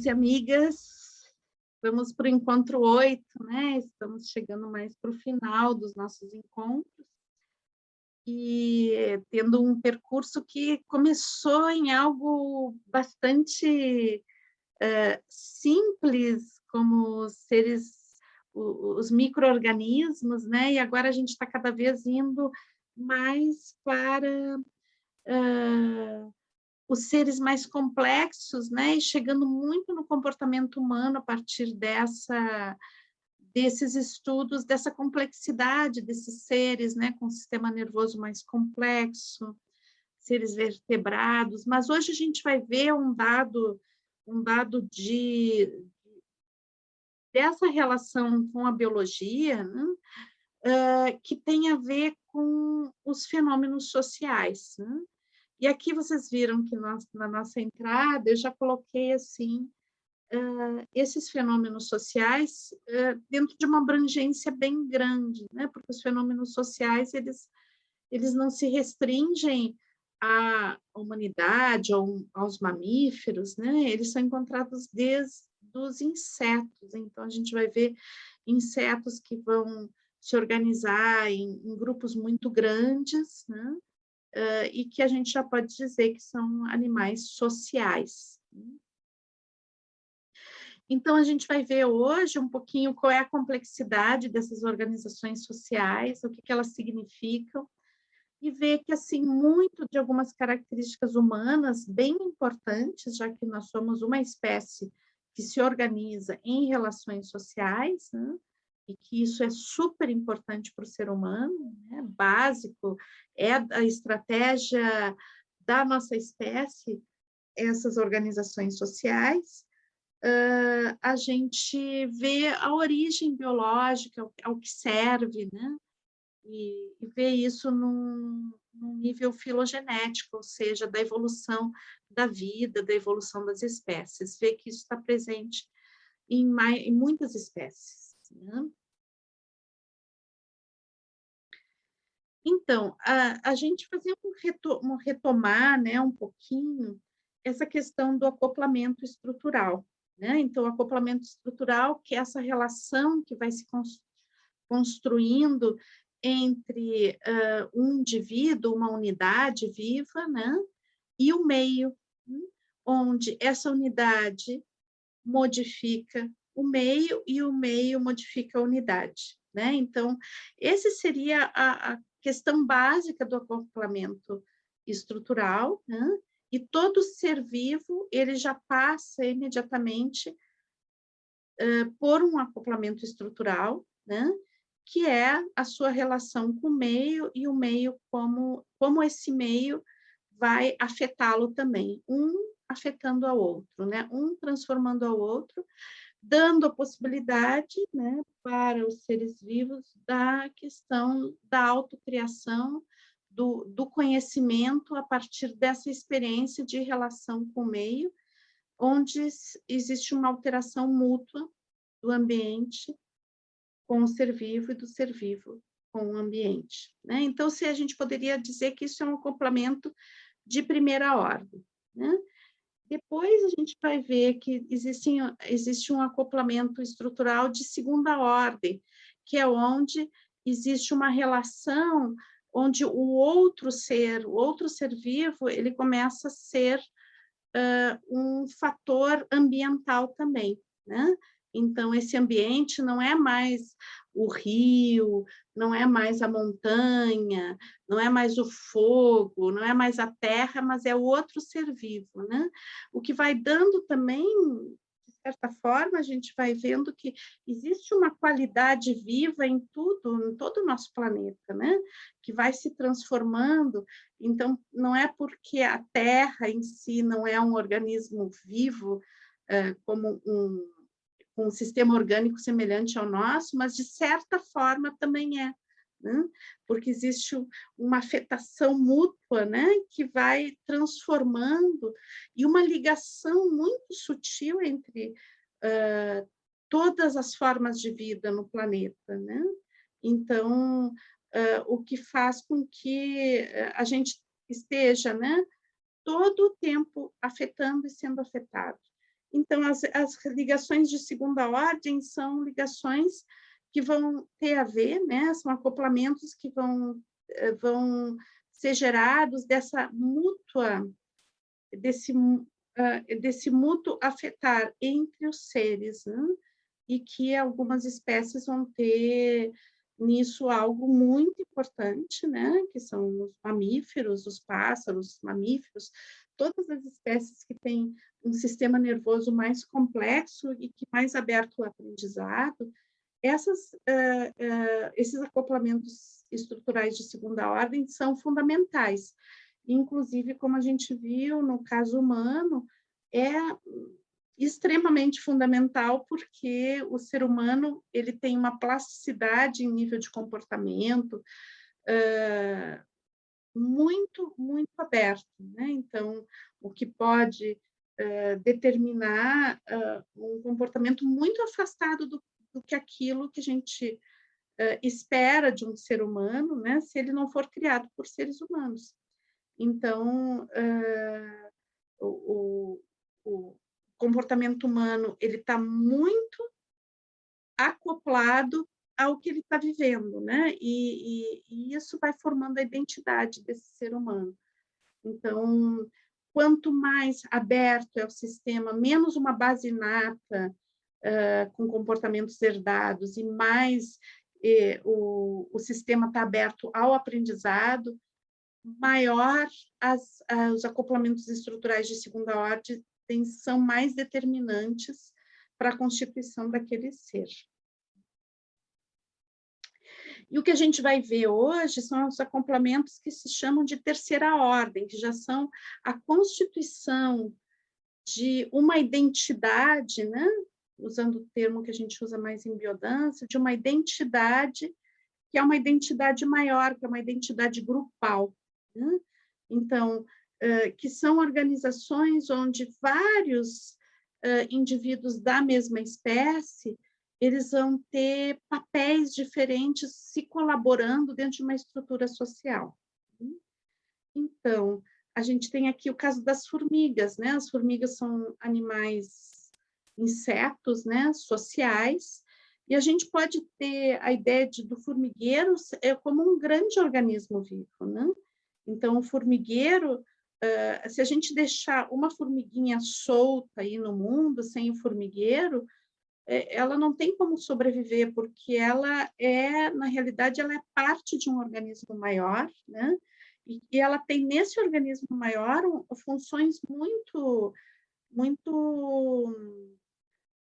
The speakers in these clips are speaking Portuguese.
e amigas, vamos para o encontro 8, né? Estamos chegando mais para o final dos nossos encontros e tendo um percurso que começou em algo bastante simples, como os micro-organismos, né? E agora a gente está cada vez indo mais para os seres mais complexos, né? E chegando muito no comportamento humano a partir desses estudos, dessa complexidade desses seres, né? Com o sistema nervoso mais complexo, seres vertebrados. Mas hoje a gente vai ver um dado dessa relação com a biologia, né? Que tem a ver com os fenômenos sociais, né? E aqui vocês viram que na nossa entrada eu já coloquei assim esses fenômenos sociais dentro de uma abrangência bem grande, né? Porque os fenômenos sociais eles não se restringem à humanidade ou aos mamíferos, né? Eles são encontrados desde os insetos. Então a gente vai ver insetos que vão se organizar em grupos muito grandes, né? E que a gente já pode dizer que são animais sociais. Então, a gente vai ver hoje um pouquinho qual é a complexidade dessas organizações sociais, o que elas significam, e ver que, assim, muito de algumas características humanas bem importantes, já que nós somos uma espécie que se organiza em relações sociais, né? E que isso é super importante para o ser humano, né? Básico, é a estratégia da nossa espécie, essas organizações sociais. A gente vê a origem biológica, ao que serve, né? E ver isso num nível filogenético, ou seja, da evolução da vida, da evolução das espécies. Ver que isso está presente em muitas espécies, né? Então, a gente fazer retomar, né, um pouquinho essa questão do acoplamento estrutural, né? Então, o acoplamento estrutural, que é essa relação que vai se construindo entre um indivíduo, uma unidade viva, né? E o meio, né? Onde essa unidade modifica o meio e o meio modifica a unidade, né? Então, esse seria a questão básica do acoplamento estrutural, né? E todo ser vivo, ele já passa imediatamente por um acoplamento estrutural, né? Que é a sua relação com o meio e o meio como esse meio vai afetá-lo também, um afetando ao outro, né? Um transformando ao outro, dando a possibilidade, né, para os seres vivos da questão da autocriação, do conhecimento a partir dessa experiência de relação com o meio, onde existe uma alteração mútua do ambiente com o ser vivo e do ser vivo com o ambiente, né? Então, se a gente poderia dizer que isso é um acoplamento de primeira ordem, né? Depois a gente vai ver que existe um acoplamento estrutural de segunda ordem, que é onde existe uma relação onde o outro ser vivo, ele começa a ser um fator ambiental também, né? Então, esse ambiente não é mais o rio, não é mais a montanha, não é mais o fogo, não é mais a terra, mas é o outro ser vivo, né? O que vai dando também, de certa forma, a gente vai vendo que existe uma qualidade viva em todo o nosso planeta, né? Que vai se transformando. Então, não é porque a terra em si não é um organismo vivo, como um sistema orgânico semelhante ao nosso, mas de certa forma também é, né? Porque existe uma afetação mútua, né? Que vai transformando, e uma ligação muito sutil entre todas as formas de vida no planeta, né? Então, o que faz com que a gente esteja, né, todo o tempo afetando e sendo afetado. Então, as ligações de segunda ordem são ligações que vão ter a ver, né? São acoplamentos que vão ser gerados desse mútuo afetar entre os seres, né? E que algumas espécies vão ter nisso algo muito importante, né? Que são os mamíferos, os pássaros, os mamíferos, todas as espécies que têm um sistema nervoso mais complexo e que mais aberto ao aprendizado, esses acoplamentos estruturais de segunda ordem são fundamentais. Inclusive, como a gente viu no caso humano, é extremamente fundamental, porque o ser humano ele tem uma plasticidade em nível de comportamento muito, muito aberto, né? Então, o que pode determinar um comportamento muito afastado do que aquilo que a gente espera de um ser humano, né? Se ele não for criado por seres humanos. Então, o comportamento humano ele está muito acoplado ao que ele está vivendo, né? E isso vai formando a identidade desse ser humano. Então, quanto mais aberto é o sistema, menos uma base inata com comportamentos herdados e mais o sistema está aberto ao aprendizado, maior os acoplamentos estruturais de segunda ordem são mais determinantes para a constituição daquele ser. E o que a gente vai ver hoje são os acoplamentos que se chamam de terceira ordem, que já são a constituição de uma identidade, né? Usando o termo que a gente usa mais em biodança, de uma identidade que é uma identidade maior, que é uma identidade grupal, né? Então, que são organizações onde vários indivíduos da mesma espécie eles vão ter papéis diferentes se colaborando dentro de uma estrutura social. Então, a gente tem aqui o caso das formigas, né? As formigas são animais, insetos, né? Sociais, e a gente pode ter a ideia do formigueiro como um grande organismo vivo, né? Então, o formigueiro, se a gente deixar uma formiguinha solta aí no mundo, sem o formigueiro, ela não tem como sobreviver, porque na realidade, ela é parte de um organismo maior, né? E ela tem nesse organismo maior funções muito, muito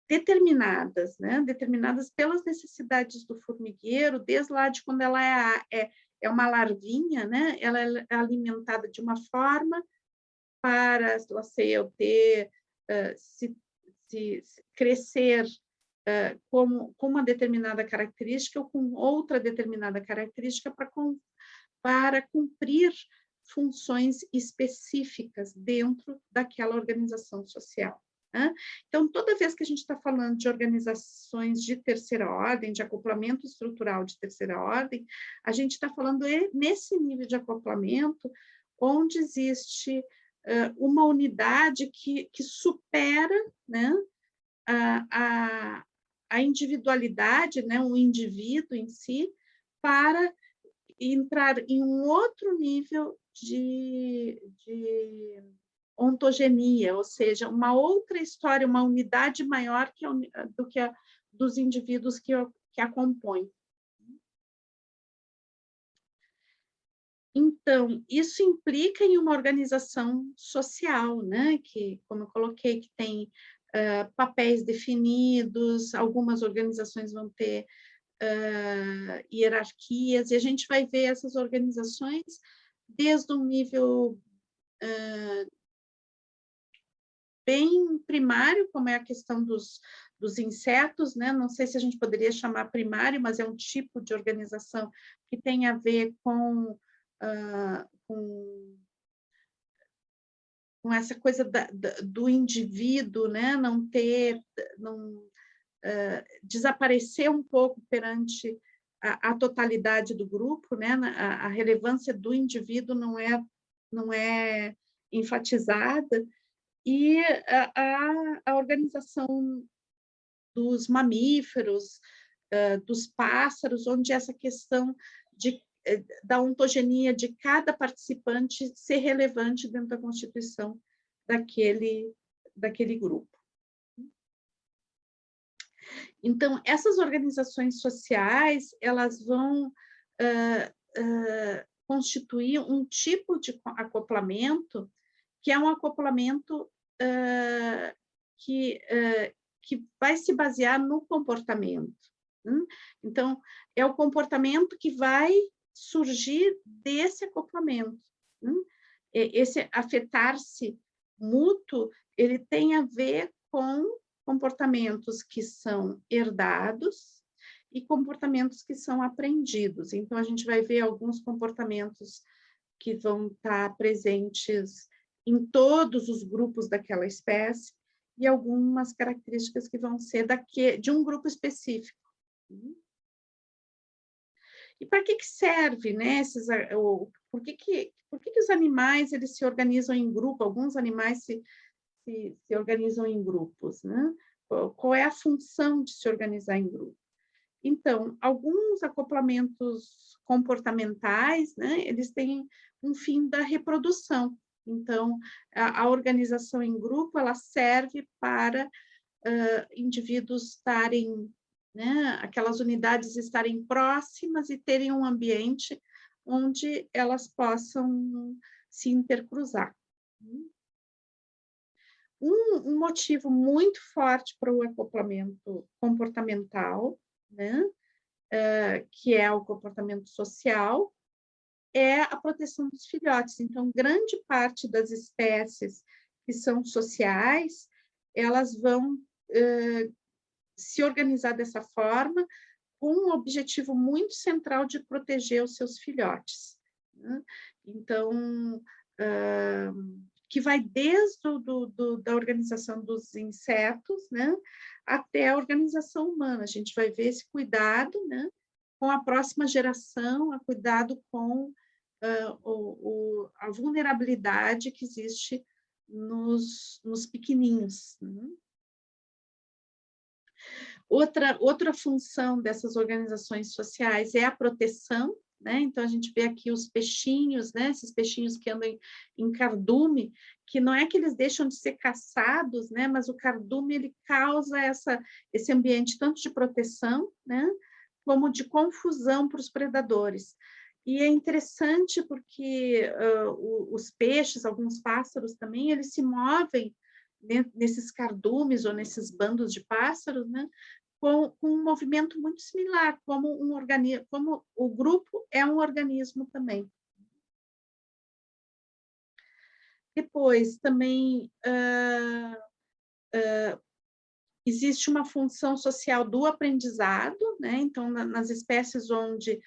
determinadas, né? Determinadas pelas necessidades do formigueiro, desde lá de quando ela é uma larvinha, né? Ela é alimentada de uma forma para, sei eu, ter, se crescer com uma determinada característica ou com outra determinada característica para cumprir funções específicas dentro daquela organização social. Né? Então, toda vez que a gente está falando de organizações de terceira ordem, de acoplamento estrutural de terceira ordem, a gente está falando nesse nível de acoplamento, onde existe uma unidade que supera, né, a individualidade, né, o indivíduo em si, para entrar em um outro nível de ontogenia, ou seja, uma outra história, uma unidade maior do que a dos indivíduos que a compõem. Então, isso implica em uma organização social, né? Que, como eu coloquei, que tem papéis definidos, algumas organizações vão ter hierarquias, e a gente vai ver essas organizações desde um nível bem primário, como é a questão dos insetos, né? Não sei se a gente poderia chamar primário, mas é um tipo de organização que tem a ver com essa coisa do indivíduo, né? Não desaparecer um pouco perante a totalidade do grupo, né? A relevância do indivíduo não é enfatizada, e a organização dos mamíferos, dos pássaros, onde essa questão da ontogenia de cada participante ser relevante dentro da constituição daquele grupo. Então, essas organizações sociais, elas vão constituir um tipo de acoplamento, que é um acoplamento que vai se basear no comportamento. Então, é o comportamento que vai surgir desse acoplamento. Esse afetar-se mútuo, ele tem a ver com comportamentos que são herdados e comportamentos que são aprendidos. Então, a gente vai ver alguns comportamentos que vão estar presentes em todos os grupos daquela espécie e algumas características que vão ser de um grupo específico. E para que serve, né? Por que os animais eles se organizam em grupo? Alguns animais se organizam em grupos, né? Qual é a função de se organizar em grupo? Então, alguns acoplamentos comportamentais, né? Eles têm um fim da reprodução. Então, a organização em grupo, ela serve para indivíduos estarem, né, aquelas unidades estarem próximas e terem um ambiente onde elas possam se intercruzar. Um motivo muito forte para o acoplamento comportamental, né, que é o comportamento social, é a proteção dos filhotes. Então, grande parte das espécies que são sociais, elas vão se organizar dessa forma, com um objetivo muito central de proteger os seus filhotes. Né? Então, que vai desde da organização dos insetos, né, até a organização humana. A gente vai ver esse cuidado, né, com a próxima geração, a cuidado com a vulnerabilidade que existe nos pequeninhos. Né? Outra função dessas organizações sociais é a proteção, né? Então, a gente vê aqui os peixinhos, né? Esses peixinhos que andam em cardume, que não é que eles deixam de ser caçados, né? Mas o cardume ele causa esse ambiente tanto de proteção, né? Como de confusão para os predadores. E é interessante porque os peixes, alguns pássaros também, eles se movem nesses cardumes ou nesses bandos de pássaros, né? Com um movimento muito similar, como o grupo é um organismo também. Depois, também, existe uma função social do aprendizado, né? Então, nas espécies onde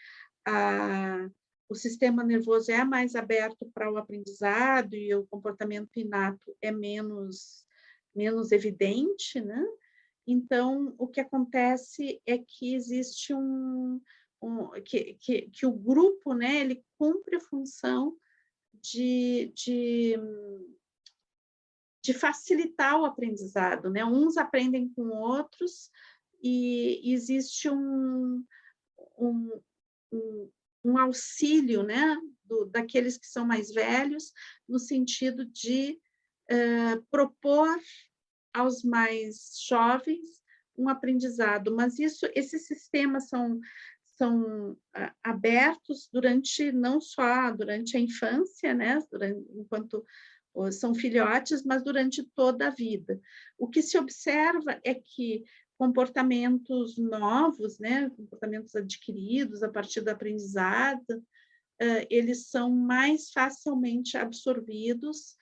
o sistema nervoso é mais aberto para o aprendizado e o comportamento inato é menos evidente, né? Então, o que acontece é que existe que o grupo, né, ele cumpre a função de facilitar o aprendizado, né? Uns aprendem com outros e existe um auxílio, né, daqueles que são mais velhos, no sentido de propor aos mais jovens um aprendizado, mas esses sistemas são abertos não só durante a infância, né, enquanto são filhotes, mas durante toda a vida. O que se observa é que comportamentos novos, né, comportamentos adquiridos a partir do aprendizado, eles são mais facilmente absorvidos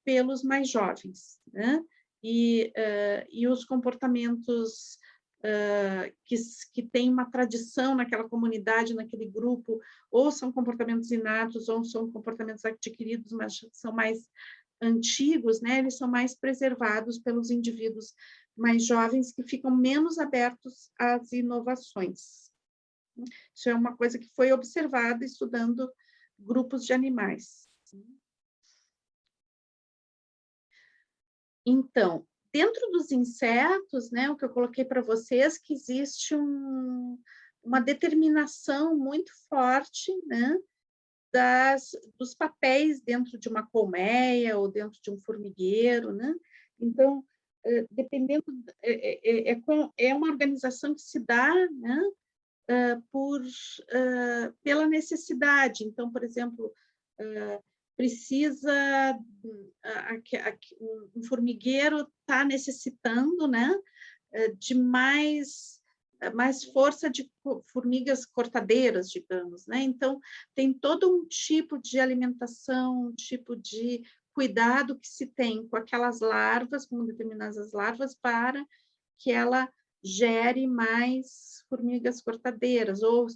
pelos mais jovens, né? E os comportamentos que têm uma tradição naquela comunidade, naquele grupo, ou são comportamentos inatos, ou são comportamentos adquiridos, mas são mais antigos, né? Eles são mais preservados pelos indivíduos mais jovens que ficam menos abertos às inovações. Isso é uma coisa que foi observada estudando grupos de animais. Então, dentro dos insetos, né, o que eu coloquei para vocês, que existe uma determinação muito forte, né, dos papéis dentro de uma colmeia ou dentro de um formigueiro, né? Então, dependendo, é uma organização que se dá, né, pela necessidade. Então, por exemplo, precisa um formigueiro está necessitando, né, de mais força de formigas cortadeiras, digamos, né? Então, tem todo um tipo de alimentação, um tipo de cuidado que se tem com aquelas larvas, com determinadas larvas, para que ela gere mais formigas cortadeiras, ou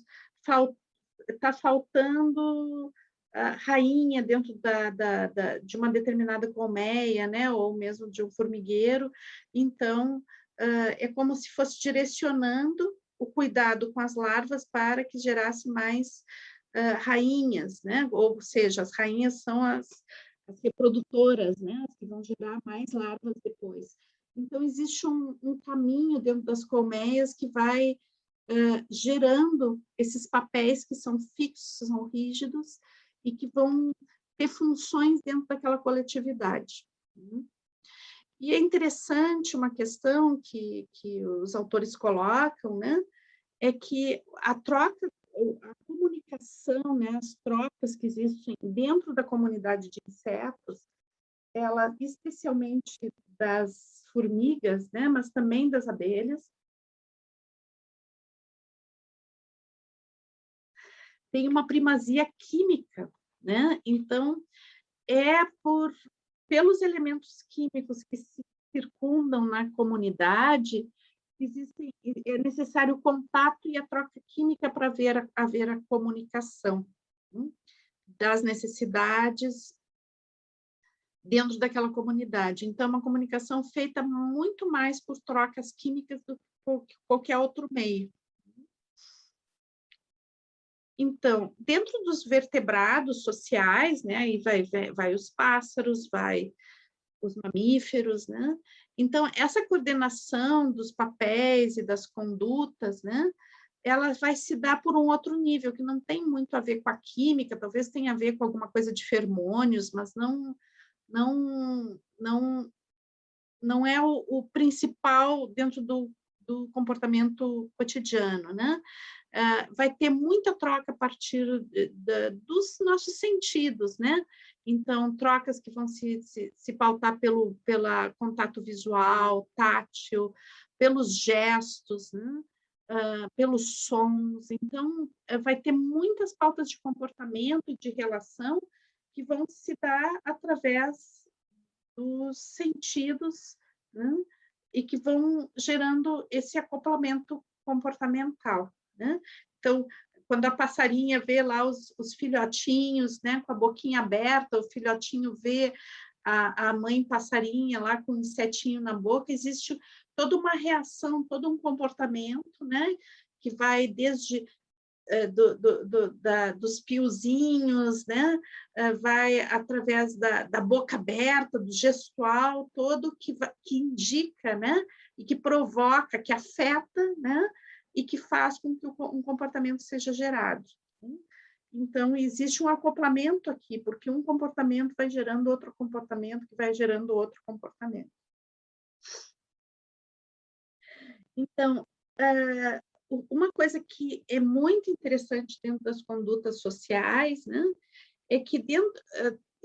está faltando rainha dentro de uma determinada colmeia, né, ou mesmo de um formigueiro, então é como se fosse direcionando o cuidado com as larvas para que gerasse mais rainhas, né, ou seja, as rainhas são as reprodutoras, né, as que vão gerar mais larvas depois. Então, existe um caminho dentro das colmeias que vai gerando esses papéis que são fixos, são rígidos, e que vão ter funções dentro daquela coletividade. E é interessante uma questão que os autores colocam, né, é que a troca, a comunicação, né, as trocas que existem dentro da comunidade de insetos, ela, especialmente das formigas, né, mas também das abelhas, tem uma primazia química, né? Então, é pelos elementos químicos que se circundam na comunidade, é necessário o contato e a troca química para haver a comunicação, das necessidades dentro daquela comunidade. Então, é uma comunicação feita muito mais por trocas químicas do que qualquer outro meio. Então, dentro dos vertebrados sociais, né, aí vai os pássaros, vai os mamíferos, né? Então, essa coordenação dos papéis e das condutas, né, ela vai se dar por um outro nível, que não tem muito a ver com a química, talvez tenha a ver com alguma coisa de fermônios, mas não, não, não é o principal dentro do comportamento cotidiano, né? Vai ter muita troca a partir dos nossos sentidos, né? Então, trocas que vão se pautar pelo contato visual, tátil, pelos gestos, né? Pelos sons. Então, vai ter muitas pautas de comportamento e de relação que vão se dar através dos sentidos, né? E que vão gerando esse acoplamento comportamental, né? Então, quando a passarinha vê lá os filhotinhos, né, com a boquinha aberta, o filhotinho vê a mãe passarinha lá com um insetinho na boca, existe toda uma reação, todo um comportamento, né, que vai desde dos piozinhos, né? Vai através da boca aberta, do gestual todo, que indica, né? E que provoca, que afeta, né? E que faz com que um comportamento seja gerado. Então, existe um acoplamento aqui, porque um comportamento vai gerando outro comportamento, que vai gerando outro comportamento. Então, uma coisa que é muito interessante dentro das condutas sociais, né, é que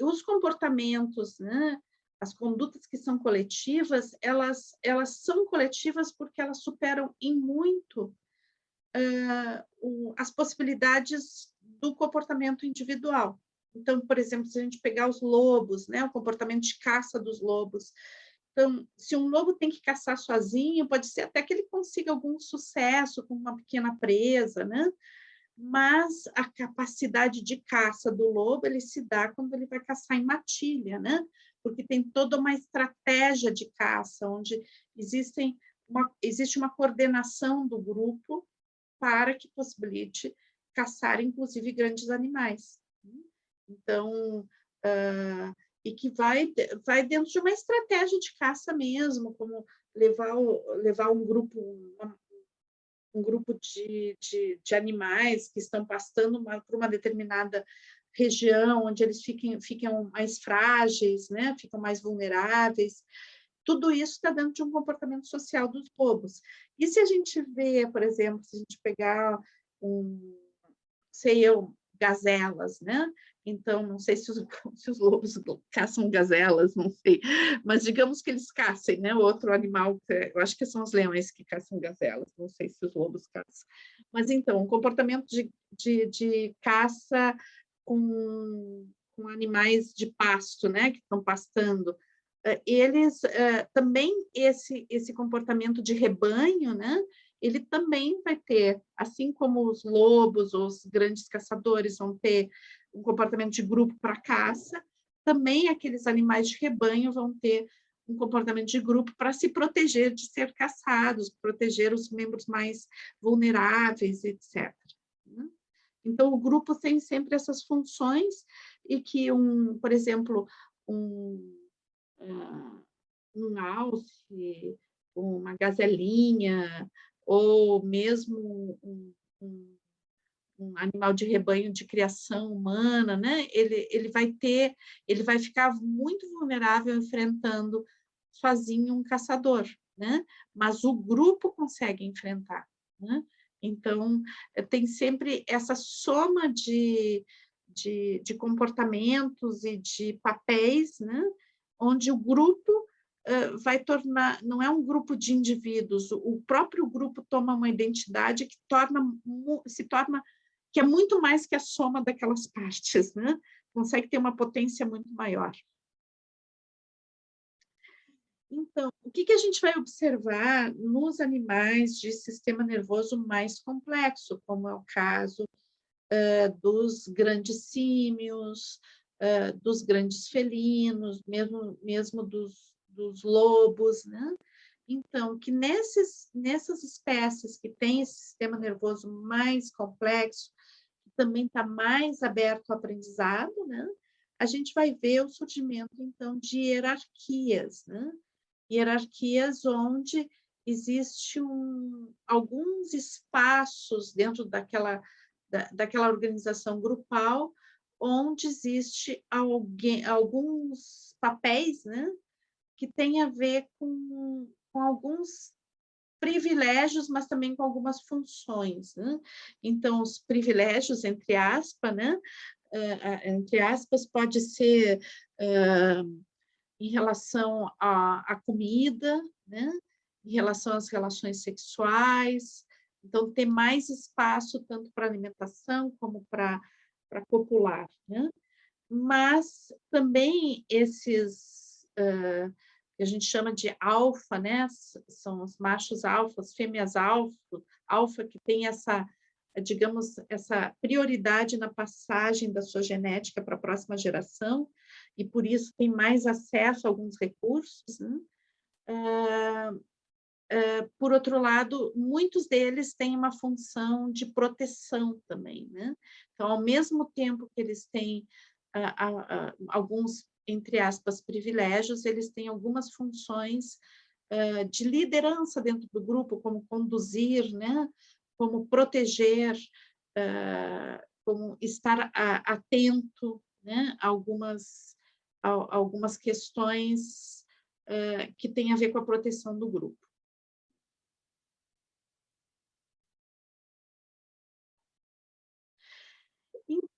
os comportamentos, né, as condutas que são coletivas, elas são coletivas porque elas superam em muito as possibilidades do comportamento individual. Então, por exemplo, se a gente pegar os lobos, né, o comportamento de caça dos lobos, então, se um lobo tem que caçar sozinho, pode ser até que ele consiga algum sucesso com uma pequena presa, né? Mas a capacidade de caça do lobo, ele se dá quando ele vai caçar em matilha, né? Porque tem toda uma estratégia de caça, onde existe uma coordenação do grupo para que possibilite caçar, inclusive, grandes animais. Então, e que vai dentro de uma estratégia de caça mesmo, como levar um grupo de animais que estão pastando por uma determinada região, onde eles ficam mais frágeis, né? Ficam mais vulneráveis. Tudo isso está dentro de um comportamento social dos lobos. E se a gente vê, por exemplo, se a gente pegar gazelas, né? Então, não sei se os lobos caçam gazelas, não sei, mas digamos que eles caçem, né? Outro animal, eu acho que são os leões que caçam gazelas, não sei se os lobos caçam. Mas então, um comportamento de caça com animais de pasto, né? Que estão pastando. Eles também, esse comportamento de rebanho, né? Ele também vai ter, assim como os lobos, os grandes caçadores vão ter um comportamento de grupo para caça, também aqueles animais de rebanho vão ter um comportamento de grupo para se proteger de ser caçados, proteger os membros mais vulneráveis, etc. Então, o grupo tem sempre essas funções e que, por exemplo, um alce, uma gazelinha, ou mesmo um animal de rebanho de criação humana, né? Ele vai ficar muito vulnerável enfrentando sozinho um caçador, né? Mas o grupo consegue enfrentar, né? Então, tem sempre essa soma de comportamentos e de papéis, né? Onde o grupo vai tornar, não é um grupo de indivíduos, o próprio grupo toma uma identidade que se torna, que é muito mais que a soma daquelas partes, né? Consegue ter uma potência muito maior. Então, o que a gente vai observar nos animais de sistema nervoso mais complexo, como é o caso dos grandes símios, dos grandes felinos, mesmo dos lobos, né? Então, que nessas espécies que têm esse sistema nervoso mais complexo, que também está mais aberto ao aprendizado, né? A gente vai ver o surgimento, então, de hierarquias, né? Hierarquias onde existe alguns espaços dentro daquela organização grupal, onde existe alguns papéis, né, que têm a ver com alguns privilégios, mas também com algumas funções, né? Então, os privilégios, entre aspas, né, pode ser em relação à comida, né? Em relação às relações sexuais. Então, ter mais espaço tanto para alimentação como para copular, né? Mas também esses que a gente chama de alfa, né? São os machos alfas, fêmeas alfa que tem essa, digamos, essa prioridade na passagem da sua genética para a próxima geração, e por isso tem mais acesso a alguns recursos, né? Por outro lado, muitos deles têm uma função de proteção também, né? Então, ao mesmo tempo que eles têm alguns, entre aspas, privilégios, eles têm algumas funções de liderança dentro do grupo, como conduzir, né? Como proteger, como estar atento, né? Algumas questões que têm a ver com a proteção do grupo.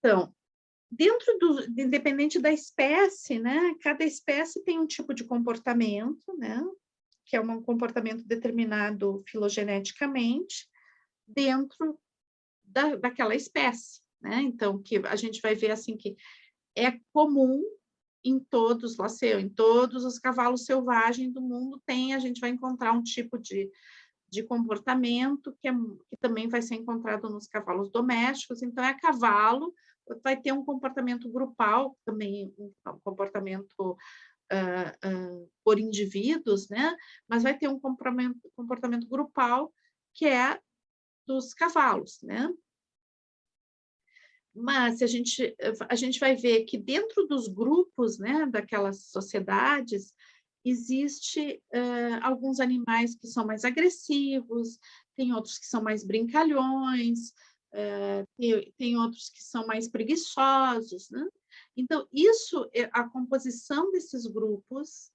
Então, independente da espécie, né? Cada espécie tem um tipo de comportamento, né? Que é um comportamento determinado filogeneticamente dentro daquela espécie, né? Então, que a gente vai ver assim que é comum em todos os cavalos selvagens do mundo a gente vai encontrar um tipo de comportamento que também vai ser encontrado nos cavalos domésticos. Então, cavalo vai ter um comportamento grupal, também um comportamento por indivíduos, né? Mas vai ter um comportamento grupal que é dos cavalos, né? Mas se a gente vai ver que dentro dos grupos, né, daquelas sociedades, existe, alguns animais que são mais agressivos, tem outros que são mais brincalhões, tem outros que são mais preguiçosos, né. Então isso, a composição desses grupos,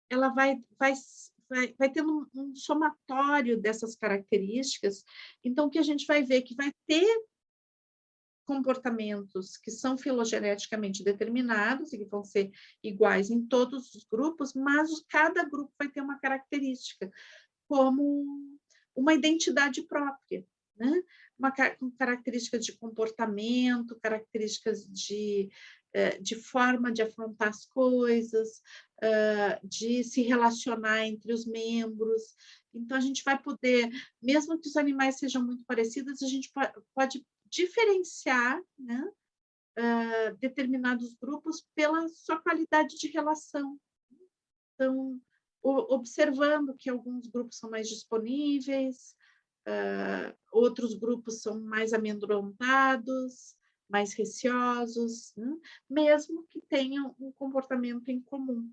ela vai tendo um somatório dessas características, então o que a gente vai ver que vai ter comportamentos que são filogeneticamente determinados e que vão ser iguais em todos os grupos, mas cada grupo vai ter uma característica, como uma identidade própria, né? Com características de comportamento, características de forma de afrontar as coisas, de se relacionar entre os membros. Então, a gente vai poder, mesmo que os animais sejam muito parecidos, a gente pode diferenciar, né, determinados grupos pela sua qualidade de relação. Então, observando que alguns grupos são mais disponíveis, outros grupos são mais amedrontados, mais receosos, né? Mesmo que tenham um comportamento em comum.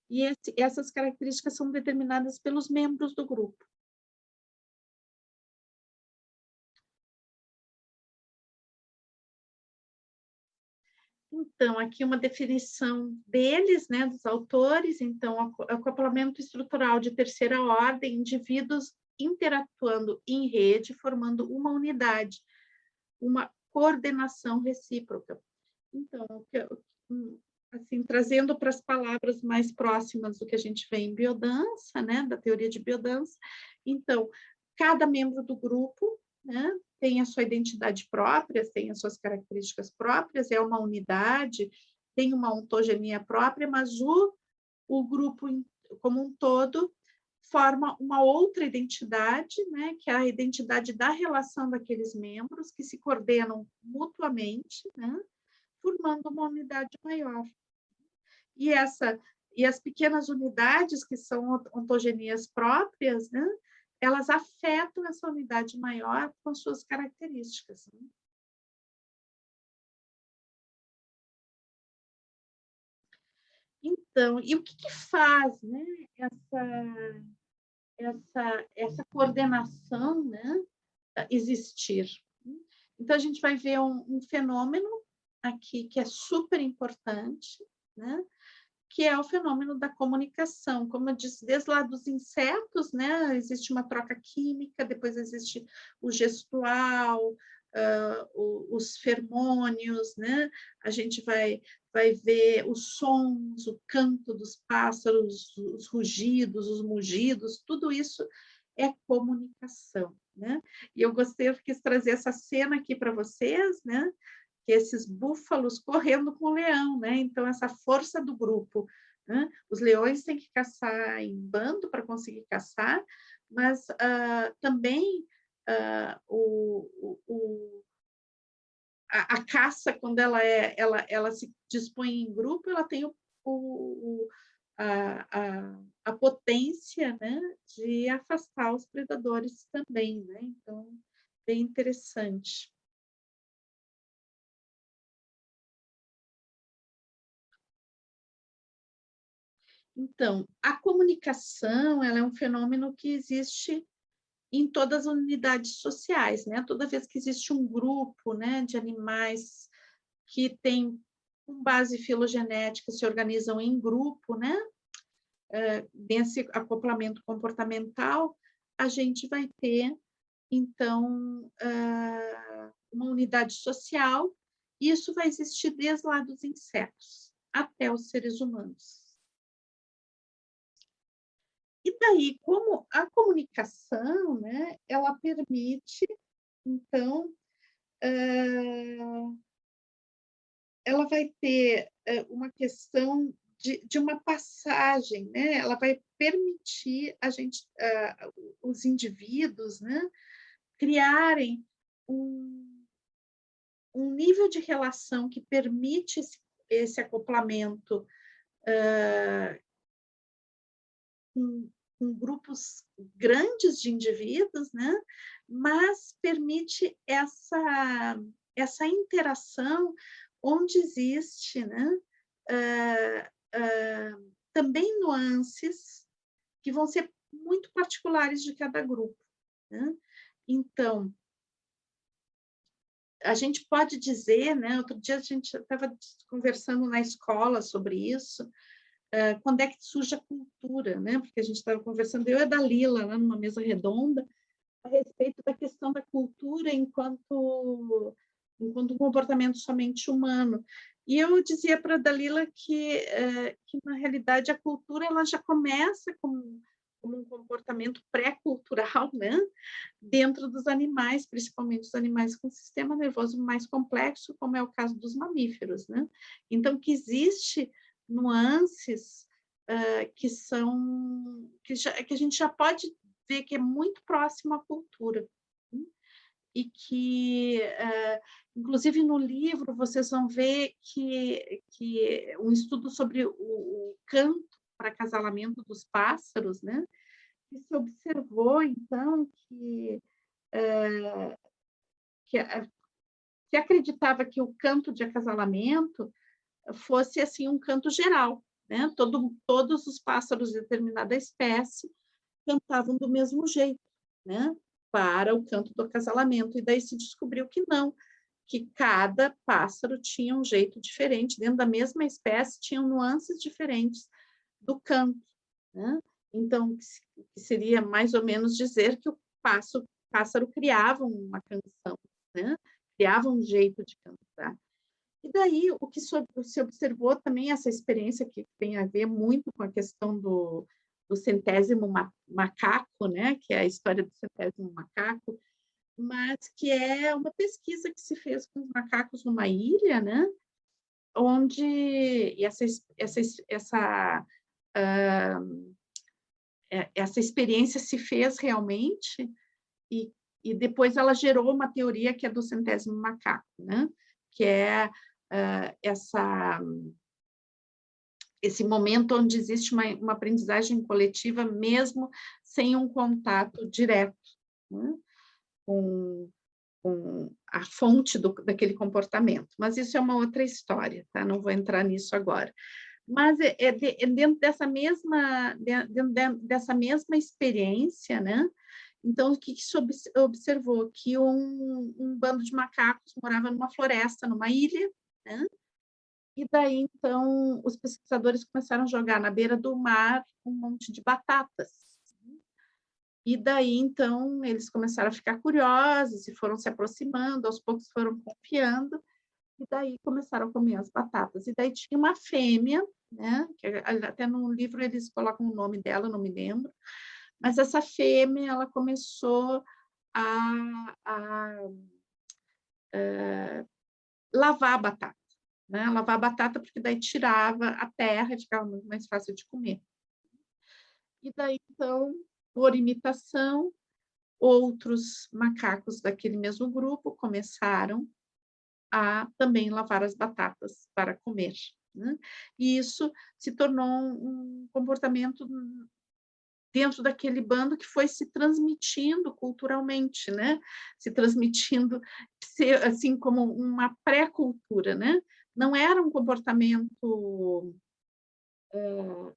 E essas características são determinadas pelos membros do grupo. Então, aqui uma definição deles, né, dos autores. Então, acoplamento estrutural de terceira ordem, indivíduos interatuando em rede, formando uma unidade, uma coordenação recíproca. Então, assim, trazendo para as palavras mais próximas do que a gente vê em biodança, né, da teoria de biodança. Então, cada membro do grupo, né, tem a sua identidade própria, tem as suas características próprias, é uma unidade, tem uma ontogenia própria, mas o grupo como um todo forma uma outra identidade, né, que é a identidade da relação daqueles membros que se coordenam mutuamente, né, formando uma unidade maior. E as pequenas unidades, que são ontogenias próprias, né, elas afetam essa unidade maior com suas características. Né? Então, e o que faz, né, essa coordenação, né, existir? Então, a gente vai ver um fenômeno aqui que é super importante, né, que é o fenômeno da comunicação. Como eu disse, desde lá dos insetos, né, existe uma troca química, depois existe o gestual, os fermônios, né? A gente vai ver os sons, o canto dos pássaros, os rugidos, os mugidos, tudo isso é comunicação, né? E eu quis trazer essa cena aqui para vocês, né? Que esses búfalos correndo com o leão, né? Então, essa força do grupo. Né? Os leões têm que caçar em bando para conseguir caçar, mas também a caça, quando ela se dispõe em grupo, ela tem a potência, né, de afastar os predadores também. Né? Então, bem interessante. Então, a comunicação, ela é um fenômeno que existe em todas as unidades sociais, né? Toda vez que existe um grupo, né, de animais que tem com base filogenética, se organizam em grupo, né? Nesse acoplamento comportamental, a gente vai ter, então, uma unidade social, e isso vai existir desde lá dos insetos até os seres humanos. E daí, como a comunicação, né, ela permite, então, ela vai ter uma questão de uma passagem, né? Ela vai permitir a gente, os indivíduos, né, criarem um, um nível de relação que permite esse acoplamento com com grupos grandes de indivíduos, né? Mas permite essa interação onde existe, né? Também nuances que vão ser muito particulares de cada grupo, né? Então, a gente pode dizer, né? Outro dia a gente estava conversando na escola sobre isso, quando é que surge a cultura, né? Porque a gente estava conversando, eu e a Dalila, lá numa mesa redonda, a respeito da questão da cultura enquanto um comportamento somente humano. E eu dizia para a Dalila que, na realidade, a cultura ela já começa como um comportamento pré-cultural, né? Dentro dos animais, principalmente os animais com sistema nervoso mais complexo, como é o caso dos mamíferos, né? Então, que existe nuances que são que a gente já pode ver que é muito próximo à cultura, né? E que, inclusive no livro, vocês vão ver que um estudo sobre o canto para acasalamento dos pássaros, né? Que se observou, então, que se acreditava que o canto de acasalamento fosse assim um canto geral, né? Todos os pássaros de determinada espécie cantavam do mesmo jeito, né? Para o canto do acasalamento. E daí se descobriu que não, que cada pássaro tinha um jeito diferente, dentro da mesma espécie tinham nuances diferentes do canto, né? Então, que seria mais ou menos dizer que o pássaro criava uma canção, né? Criava um jeito de cantar. E daí, o que se observou também, essa experiência que tem a ver muito com a questão do centésimo macaco, né? Que é a história do centésimo macaco, mas que é uma pesquisa que se fez com os macacos numa ilha, né? Onde essa experiência se fez realmente e depois ela gerou uma teoria que é do centésimo macaco, né? Que é esse momento onde existe uma aprendizagem coletiva mesmo sem um contato direto, né? com a fonte daquele comportamento. Mas isso é uma outra história, tá? Não vou entrar nisso agora. Mas dentro dessa mesma experiência, né? Então, o que se observou? Que um bando de macacos morava numa floresta, numa ilha, né? E daí, então, os pesquisadores começaram a jogar na beira do mar um monte de batatas. E daí, então, eles começaram a ficar curiosos e foram se aproximando, aos poucos foram confiando, e daí começaram a comer as batatas. E daí tinha uma fêmea, né? Que até no livro eles colocam o nome dela, não me lembro, mas essa fêmea, ela começou a lavar a batata, né? Lavar a batata porque daí tirava a terra e ficava muito mais fácil de comer. E daí, então, por imitação, outros macacos daquele mesmo grupo começaram a também lavar as batatas para comer, né? E isso se tornou um comportamento dentro daquele bando que foi se transmitindo culturalmente, né? Se transmitindo assim como uma pré-cultura, né? Não era um comportamento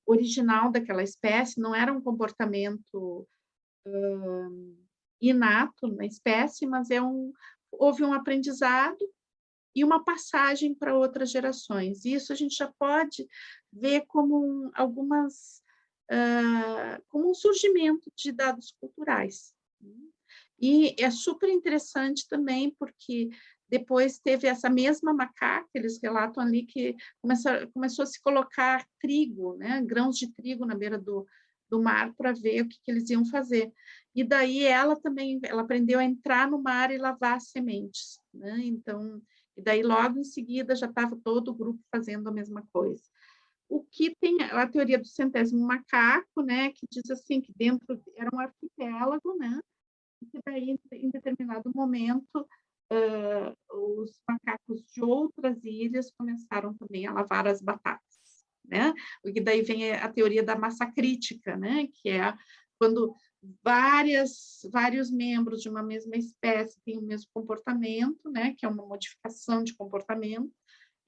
original daquela espécie, não era um comportamento inato na espécie, mas houve um aprendizado e uma passagem para outras gerações. E isso a gente já pode ver como como um surgimento de dados culturais. E é super interessante também, porque depois teve essa mesma macaca, eles relatam ali que começou a se colocar trigo, né, grãos de trigo na beira do mar para ver o que eles iam fazer. E daí ela aprendeu a entrar no mar e lavar as sementes, né? Então, e daí logo em seguida já estava todo o grupo fazendo a mesma coisa. O que tem a teoria do centésimo macaco, né, que diz assim que dentro era um arquipélago, né, e que daí em determinado momento os macacos de outras ilhas começaram também a lavar as batatas, né? Porque daí vem a teoria da massa crítica, né? Que é quando vários membros de uma mesma espécie têm o mesmo comportamento, né? Que é uma modificação de comportamento.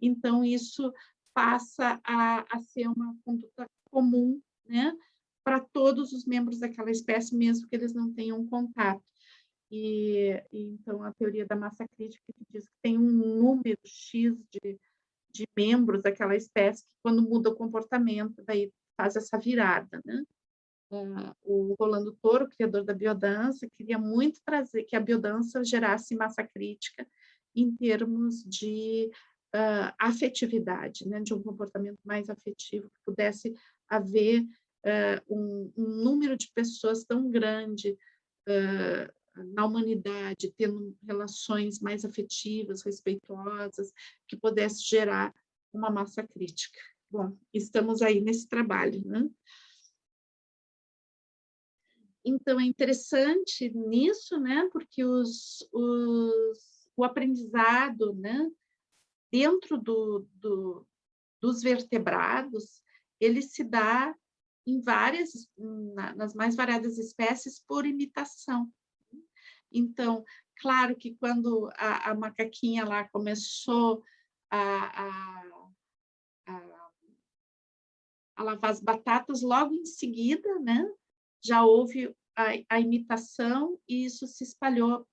Então, isso passa a ser uma conduta comum, né? Para todos os membros daquela espécie, mesmo que eles não tenham contato. Então, a teoria da massa crítica diz que tem um número X de membros daquela espécie que, quando muda o comportamento, daí faz essa virada, né? O Rolando Toro, criador da biodança, queria muito trazer que a biodança gerasse massa crítica em termos de afetividade, né? De um comportamento mais afetivo, que pudesse haver um número de pessoas tão grande na humanidade, tendo relações mais afetivas, respeitosas, que pudesse gerar uma massa crítica. Bom, estamos aí nesse trabalho, né? Então, é interessante nisso, né? Porque o aprendizado, né? Dentro dos vertebrados, ele se dá nas mais variadas espécies por imitação. Então, claro que quando a macaquinha lá começou a, a, a lavar as batatas, logo em seguida, né, já houve a imitação e isso se espalhou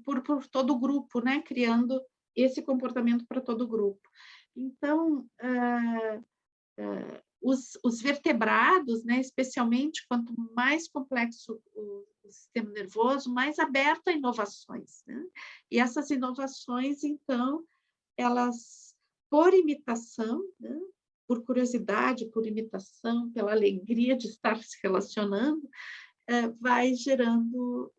por todo o grupo, né, criando esse comportamento para todo o grupo. Então, os vertebrados, né, especialmente quanto mais complexo o sistema nervoso, mais aberto a inovações, né? E essas inovações, então, elas, por imitação, né, por curiosidade, por imitação, pela alegria de estar se relacionando, vai gerando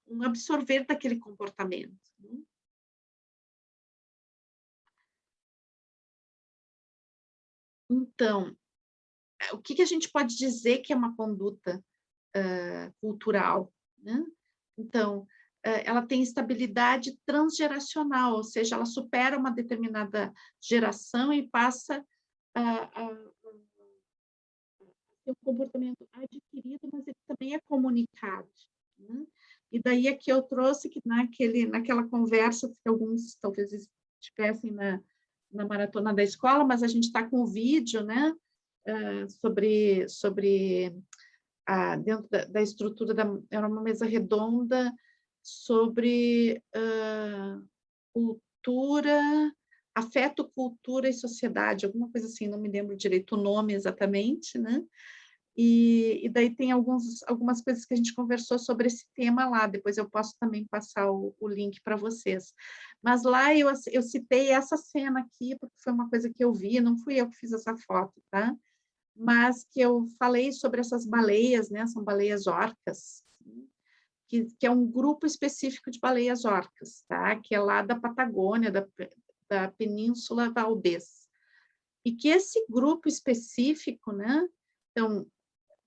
um absorver daquele comportamento, né? Então, o que a gente pode dizer que é uma conduta cultural, né? Então, ela tem estabilidade transgeracional, ou seja, ela supera uma determinada geração e passa a ter um comportamento adquirido, mas ele também é comunicado, né? E daí é que eu trouxe que naquela conversa, que alguns talvez estivessem na maratona da escola, mas a gente está com o vídeo, né? Sobre dentro da estrutura, era uma mesa redonda sobre cultura, afeto, cultura e sociedade, alguma coisa assim, não me lembro direito o nome exatamente, né? E daí tem algumas coisas que a gente conversou sobre esse tema lá, depois eu posso também passar o link para vocês. Mas lá eu citei essa cena aqui, porque foi uma coisa que eu vi, não fui eu que fiz essa foto, tá? Mas que eu falei sobre essas baleias, né? São baleias orcas, que é um grupo específico de baleias orcas, tá? Que é lá da Patagônia, da Península Valdez. E que esse grupo específico, né? Então,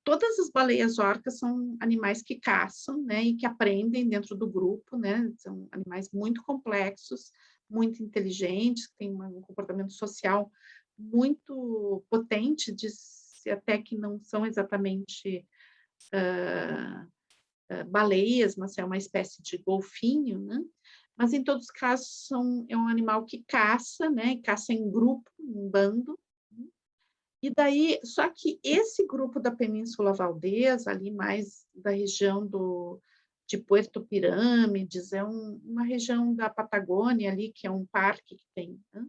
todas as baleias orcas são animais que caçam, né? E que aprendem dentro do grupo, né? São animais muito complexos, muito inteligentes, que têm um comportamento social muito potente, diz até que não são exatamente baleias, mas é uma espécie de golfinho, né? Mas em todos os casos é um animal que caça, né? Caça em grupo, em bando. E daí, só que esse grupo da Península Valdez, ali mais da região de Puerto Pirâmides, é uma região da Patagônia ali, que é um parque que tem, né?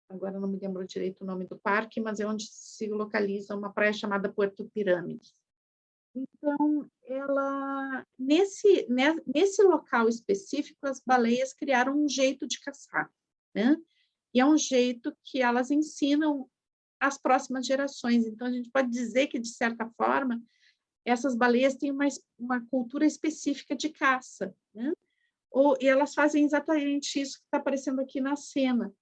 Agora não me lembro direito o nome do parque, mas é onde se localiza uma praia chamada Puerto Pirâmides. Então, nesse local específico, as baleias criaram um jeito de caçar, né? E é um jeito que elas ensinam às próximas gerações. Então, a gente pode dizer que, de certa forma, essas baleias têm uma cultura específica de caça, né? E elas fazem exatamente isso que está aparecendo aqui na cena.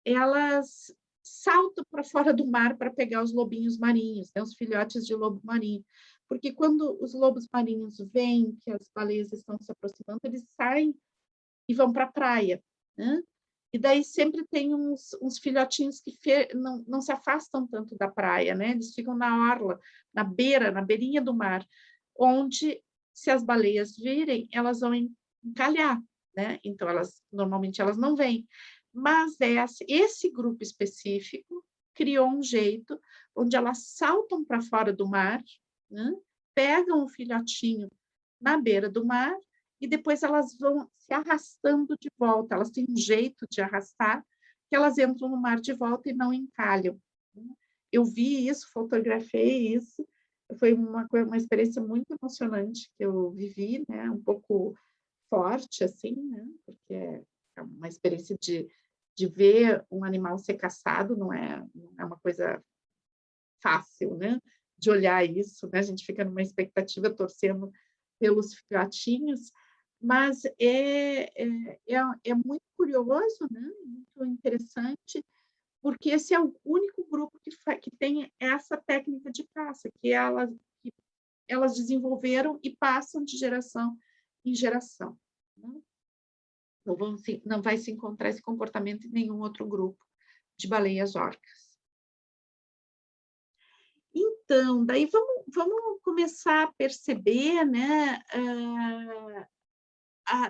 Elas saltam para fora do mar para pegar os lobinhos marinhos, né, os filhotes de lobo marinho. Porque quando os lobos marinhos veem que as baleias estão se aproximando, eles saem e vão para a praia, né? E daí sempre tem uns filhotinhos que não se afastam tanto da praia, né? Eles ficam na orla, na beirinha do mar, onde, se as baleias virem, elas vão encalhar, né? Então, normalmente elas não vêm. Mas esse grupo específico criou um jeito onde elas saltam para fora do mar, né? Pegam o filhotinho na beira do mar e depois elas vão se arrastando de volta. Elas têm um jeito de arrastar que elas entram no mar de volta e não encalham. Eu vi isso, fotografei isso, foi uma experiência muito emocionante que eu vivi, né? Um pouco forte, assim, né? Porque é uma experiência de ver um animal ser caçado, não é uma coisa fácil, né? De olhar isso, né? A gente fica numa expectativa, torcendo pelos filhotinhos, mas é muito curioso, né? Muito interessante, porque esse é o único grupo que tem essa técnica de caça, que elas desenvolveram e passam de geração em geração, né? Não vai se encontrar esse comportamento em nenhum outro grupo de baleias orcas. Então, daí vamos começar a perceber, né,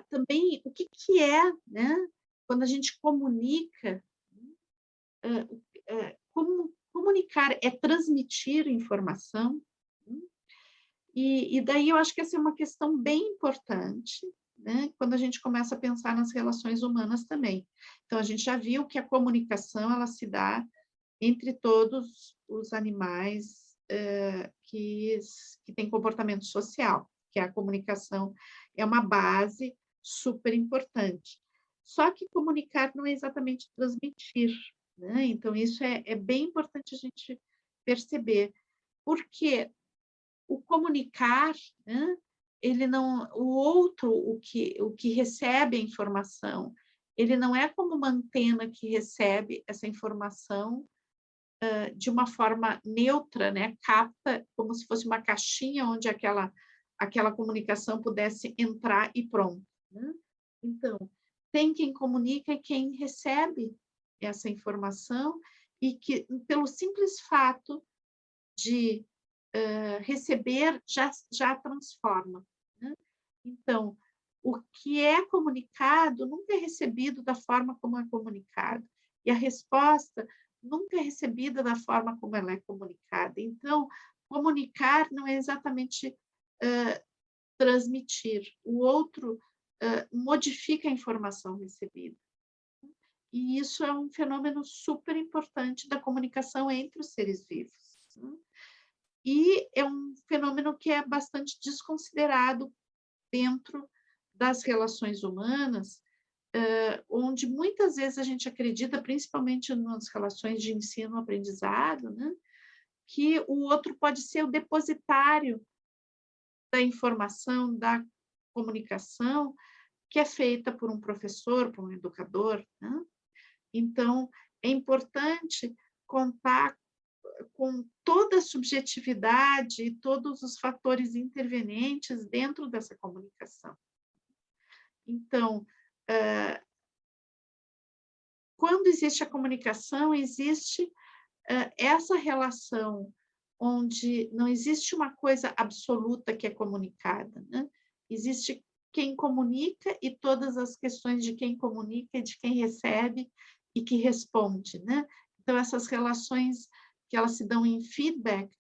também o que é, né, quando a gente comunica, como comunicar é transmitir informação, né? E daí eu acho que essa é uma questão bem importante, né, quando a gente começa a pensar nas relações humanas também. Então, a gente já viu que a comunicação ela se dá entre todos os animais que têm comportamento social, que a comunicação é uma base super importante. Só que comunicar não é exatamente transmitir, né? Então, isso é bem importante a gente perceber, porque o comunicar, né, ele não, o outro, o que recebe a informação, ele não é como uma antena que recebe essa informação de uma forma neutra, né? Capta como se fosse uma caixinha onde aquela comunicação pudesse entrar e pronto, né? Então, tem quem comunica e quem recebe essa informação e que, pelo simples fato de receber, já transforma, né? Então, o que é comunicado nunca é recebido da forma como é comunicado, e a resposta nunca é recebida da forma como ela é comunicada. Então, comunicar não é exatamente transmitir. O outro modifica a informação recebida. E isso é um fenômeno super importante da comunicação entre os seres vivos, né? E é um fenômeno que é bastante desconsiderado dentro das relações humanas, onde muitas vezes a gente acredita, principalmente nas relações de ensino-aprendizado, né, que o outro pode ser o depositário da informação, da comunicação, que é feita por um professor, por um educador, né? Então, é importante contar com toda a subjetividade e todos os fatores intervenientes dentro dessa comunicação. Então, quando existe a comunicação, existe essa relação onde não existe uma coisa absoluta que é comunicada, né? Existe quem comunica e todas as questões de quem comunica e de quem recebe e que responde, né? Então, essas relações que elas se dão em feedback,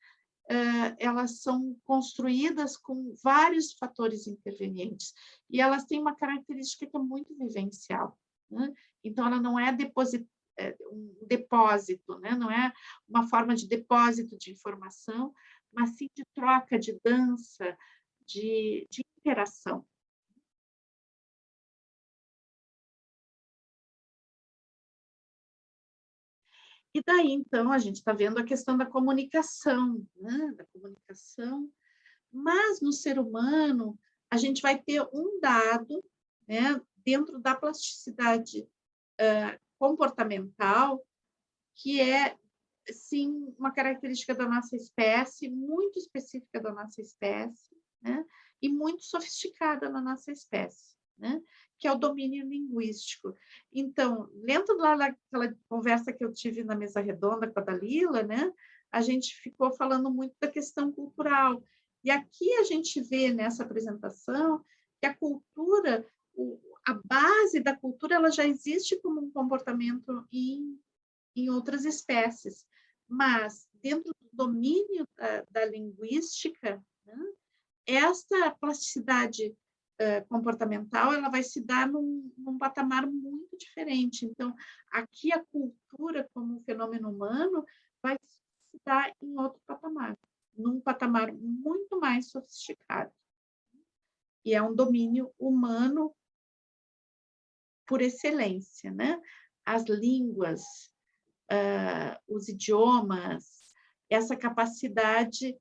elas são construídas com vários fatores intervenientes e elas têm uma característica que é muito vivencial, né? Então, ela não é um depósito, né? Não é uma forma de depósito de informação, mas sim de troca, de dança, de interação. E daí, então, a gente está vendo a questão da comunicação, né? Da comunicação, mas no ser humano, a gente vai ter um dado, né? Dentro da plasticidade comportamental, que é, sim, uma característica da nossa espécie, muito específica da nossa espécie, né? E muito sofisticada na nossa espécie, né? que é o domínio linguístico. Então, dentro lá daquela conversa que eu tive na mesa redonda com a Dalila, né, a gente ficou falando muito da questão cultural. E aqui a gente vê nessa apresentação que a cultura, a base da cultura, ela já existe como um comportamento em outras espécies, mas dentro do domínio da linguística, né, essa plasticidade comportamental, ela vai se dar num patamar muito diferente. Então, aqui a cultura como um fenômeno humano vai se dar em outro patamar, num patamar muito mais sofisticado. E é um domínio humano por excelência, né? As línguas, os idiomas, essa capacidade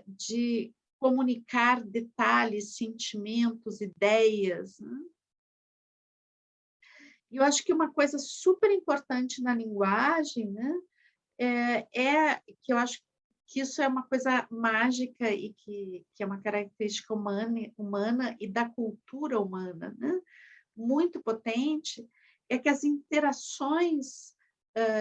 de comunicar detalhes, sentimentos, ideias, né? E eu acho que uma coisa super importante na linguagem, né, é que eu acho que isso é uma coisa mágica e que é uma característica humana e da cultura humana, né, muito potente, é que as interações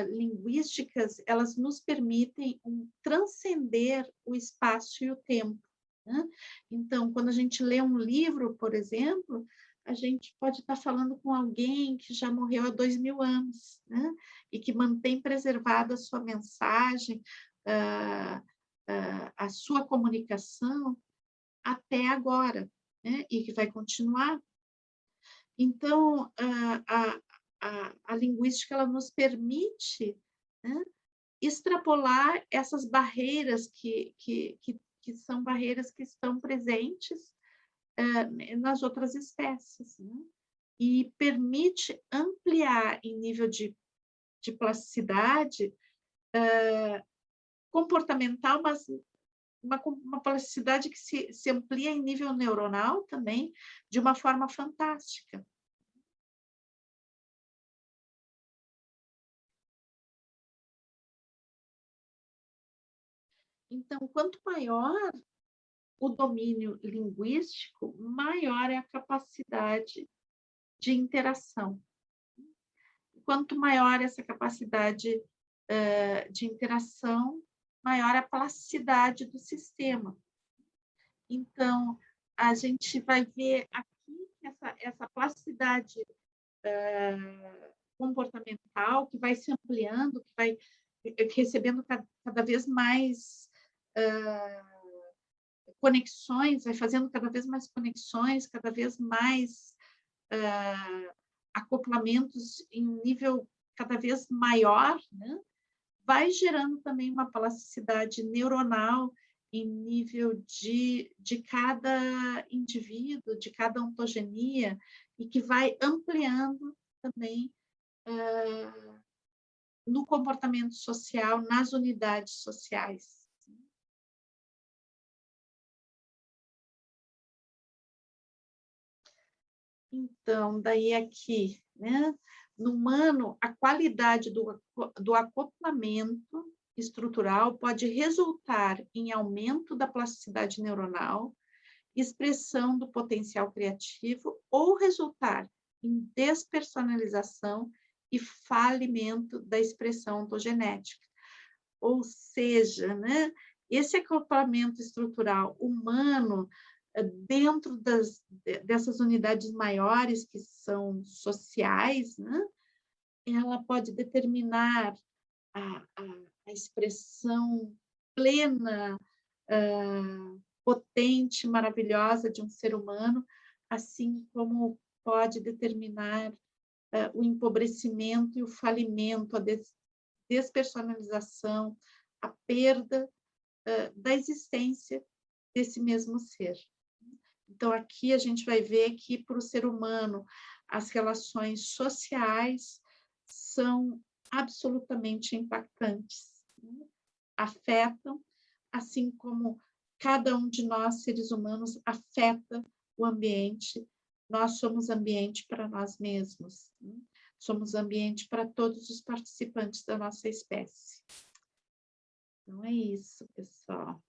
linguísticas, elas nos permitem transcender o espaço e o tempo, né? Então, quando a gente lê um livro, por exemplo, a gente pode estar falando com alguém que já morreu há 2000 anos, né? E que mantém preservada a sua mensagem, a sua comunicação até agora, né? E que vai continuar. Então, a linguística, ela nos permite, né, extrapolar essas barreiras que são barreiras que estão presentes nas outras espécies, né? E permite ampliar em nível de plasticidade comportamental, mas uma plasticidade que se amplia em nível neuronal também, de uma forma fantástica. Então, quanto maior o domínio linguístico, maior é a capacidade de interação. Quanto maior essa capacidade de interação, maior a plasticidade do sistema. Então, a gente vai ver aqui essa plasticidade comportamental que vai se ampliando, que vai recebendo cada vez mais conexões, vai fazendo cada vez mais conexões, cada vez mais acoplamentos em nível cada vez maior, né? Vai gerando também uma plasticidade neuronal em nível de cada indivíduo, de cada ontogenia, e que vai ampliando também no comportamento social, nas unidades sociais. Então, daí aqui, né? No humano, a qualidade do acoplamento estrutural pode resultar em aumento da plasticidade neuronal, expressão do potencial criativo ou resultar em despersonalização e falimento da expressão ontogenética. Ou seja, né, esse acoplamento estrutural humano dentro dessas unidades maiores que são sociais, né, ela pode determinar a expressão plena, potente, maravilhosa de um ser humano, assim como pode determinar o empobrecimento e o falimento, a despersonalização, a perda da existência desse mesmo ser. Então, aqui a gente vai ver que, para o ser humano, as relações sociais são absolutamente impactantes, né? Afetam, assim como cada um de nós, seres humanos, afeta o ambiente. Nós somos ambiente para nós mesmos, né? Somos ambiente para todos os participantes da nossa espécie. Então, é isso, pessoal.